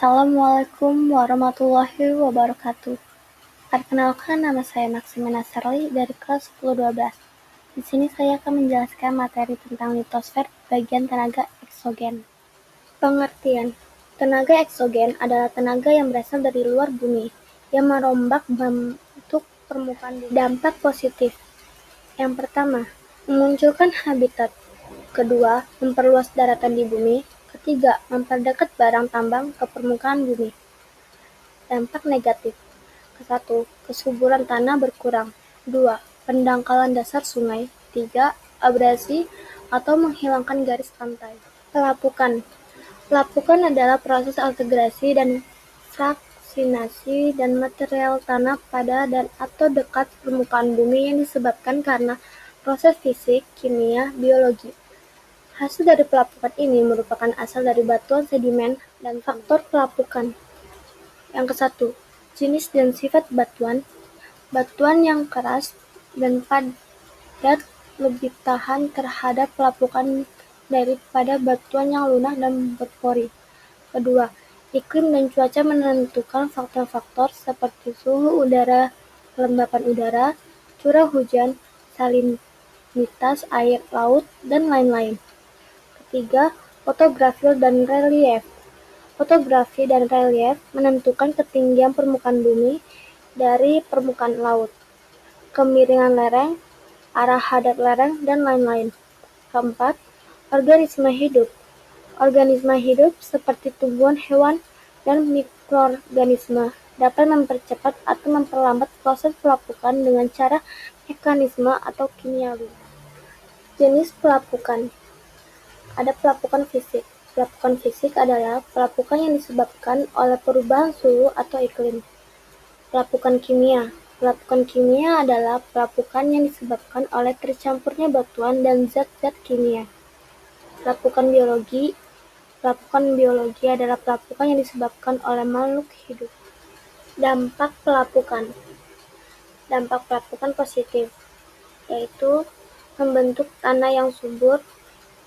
Assalamualaikum warahmatullahi wabarakatuh. Perkenalkan, nama saya Maximina Serli dari kelas 10-12. Di sini saya akan menjelaskan materi tentang litosfer bagian tenaga eksogen. Pengertian: tenaga eksogen adalah tenaga yang berasal dari luar bumi yang merombak bentuk permukaan bumi. Dampak positif: yang pertama, memunculkan habitat. Kedua, memperluas daratan di bumi. Ketiga, memperdekat barang tambang ke permukaan bumi. Dampak negatif: ke-1, kesuburan tanah berkurang. 2, pendangkalan dasar sungai. 3, abrasi atau menghilangkan garis pantai. Pelapukan: pelapukan adalah proses integrasi dan fraksinasi dan material tanah pada dan atau dekat permukaan bumi yang disebabkan karena proses fisik, kimia, biologi. Hasil dari pelapukan ini merupakan asal dari batuan sedimen dan faktor pelapukan. Yang ke-1, jenis dan sifat batuan. Batuan yang keras dan padat lebih tahan terhadap pelapukan daripada batuan yang lunak dan berpori. Kedua, iklim dan cuaca menentukan faktor-faktor seperti suhu udara, kelembapan udara, curah hujan, salinitas air laut, dan lain-lain. Ketiga, fotografi dan relief. Fotografi dan relief menentukan ketinggian permukaan bumi dari permukaan laut, kemiringan lereng, arah hadap lereng, dan lain-lain. Keempat, organisme hidup. Organisme hidup seperti tumbuhan, hewan, dan mikroorganisme dapat mempercepat atau memperlambat proses pelapukan dengan cara mekanisme atau kimiawi. Jenis pelapukan: ada pelapukan fisik. Pelapukan fisik adalah pelapukan yang disebabkan oleh perubahan suhu atau iklim. Pelapukan kimia. Pelapukan kimia adalah pelapukan yang disebabkan oleh tercampurnya batuan dan zat-zat kimia. Pelapukan biologi. Pelapukan biologi adalah pelapukan yang disebabkan oleh makhluk hidup. Dampak pelapukan. Dampak pelapukan positif, yaitu membentuk tanah yang subur,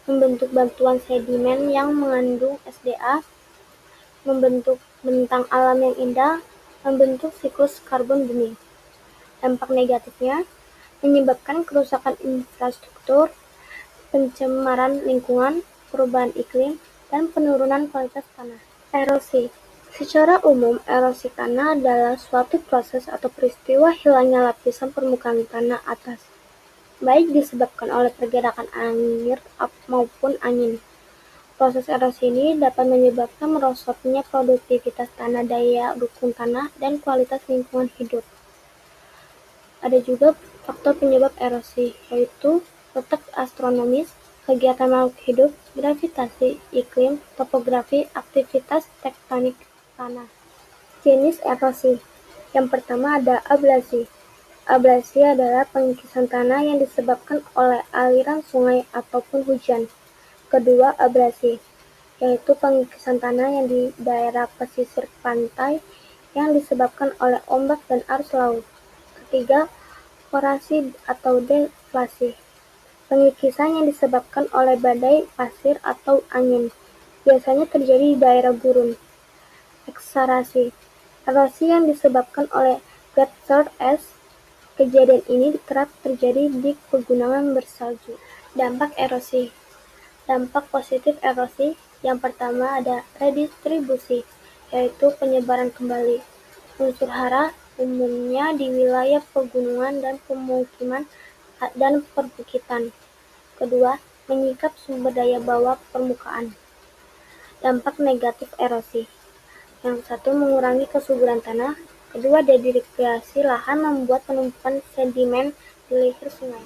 membentuk batuan sedimen yang mengandung SDA, membentuk bentang alam yang indah, membentuk siklus karbon bumi. Dampak negatifnya, menyebabkan kerusakan infrastruktur, pencemaran lingkungan, perubahan iklim, dan penurunan kualitas tanah. Erosi. Secara umum, erosi tanah adalah suatu proses atau peristiwa hilangnya lapisan permukaan tanah atas, baik disebabkan oleh pergerakan air maupun angin. Proses erosi ini dapat menyebabkan merosotnya produktivitas tanah, daya dukung tanah, dan kualitas lingkungan hidup. Ada juga faktor penyebab erosi, yaitu letak astronomis, kegiatan makhluk hidup, gravitasi, iklim, topografi, aktivitas tektonik tanah. Jenis erosi. Yang pertama ada abrasi. Abrasi adalah pengikisan tanah yang disebabkan oleh aliran sungai ataupun hujan. Kedua, abrasi, yaitu pengikisan tanah yang di daerah pesisir pantai yang disebabkan oleh ombak dan arus laut. Ketiga, korasi atau deflasi, pengikisan yang disebabkan oleh badai pasir atau angin, biasanya terjadi di daerah gurun. Eksarasi, erosi yang disebabkan oleh glacier es. Kejadian ini kerap terjadi di pegunungan bersalju. Dampak erosi. Dampak positif erosi, yang pertama ada redistribusi, yaitu penyebaran kembali unsur hara, umumnya di wilayah pegunungan dan pemukiman dan perbukitan. Kedua, menyingkap sumber daya bawah permukaan. Dampak negatif erosi. Yang satu, mengurangi kesuburan tanah. Kedua, dehydrasi lahan membuat penumpukan sedimen di leher sungai.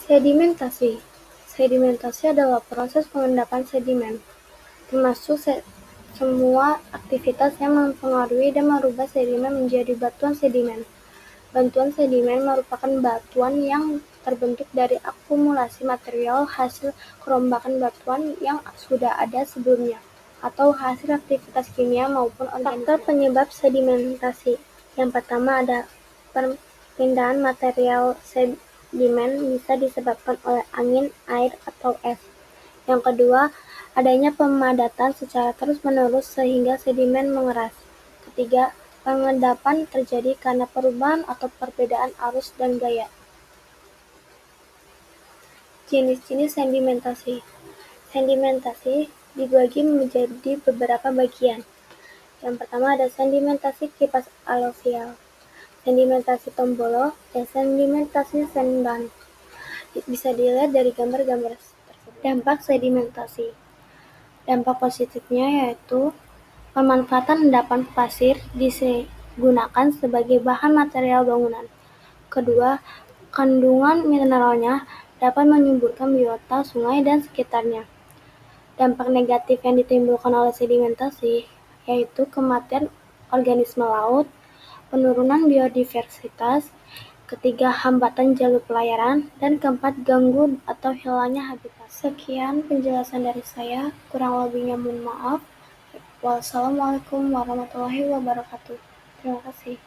Sedimentasi. Sedimentasi adalah proses pengendapan sedimen, termasuk semua aktivitas yang mempengaruhi dan merubah sedimen menjadi batuan sedimen. Batuan sedimen merupakan batuan yang terbentuk dari akumulasi material hasil kerombakan batuan yang sudah ada sebelumnya, atau hasil aktivitas kimia maupun organisme. Faktor penyebab sedimentasi. Yang pertama ada perpindahan material sedimen bisa disebabkan oleh angin, air, atau es. Yang kedua, Adanya pemadatan secara terus-menerus sehingga sedimen mengeras. Ketiga, pengendapan terjadi karena perubahan atau perbedaan arus dan gaya. Jenis-jenis sedimentasi. Sedimentasi dibagi menjadi beberapa bagian. Yang pertama ada sedimentasi kipas aluvial, sedimentasi tombolo, dan sedimentasi sendan. Bisa dilihat dari gambar-gambar tersebut. Dampak sedimentasi. Dampak positifnya yaitu pemanfaatan endapan pasir digunakan sebagai bahan material bangunan. Kedua, kandungan mineralnya dapat menyuburkan biota sungai dan sekitarnya. Dampak negatif yang ditimbulkan oleh sedimentasi yaitu kematian organisme laut, penurunan biodiversitas, ketiga hambatan jalur pelayaran, dan keempat ganggu atau hilangnya habitat. Sekian penjelasan dari saya, kurang lebihnya mohon maaf. Wassalamualaikum warahmatullahi wabarakatuh. Terima kasih.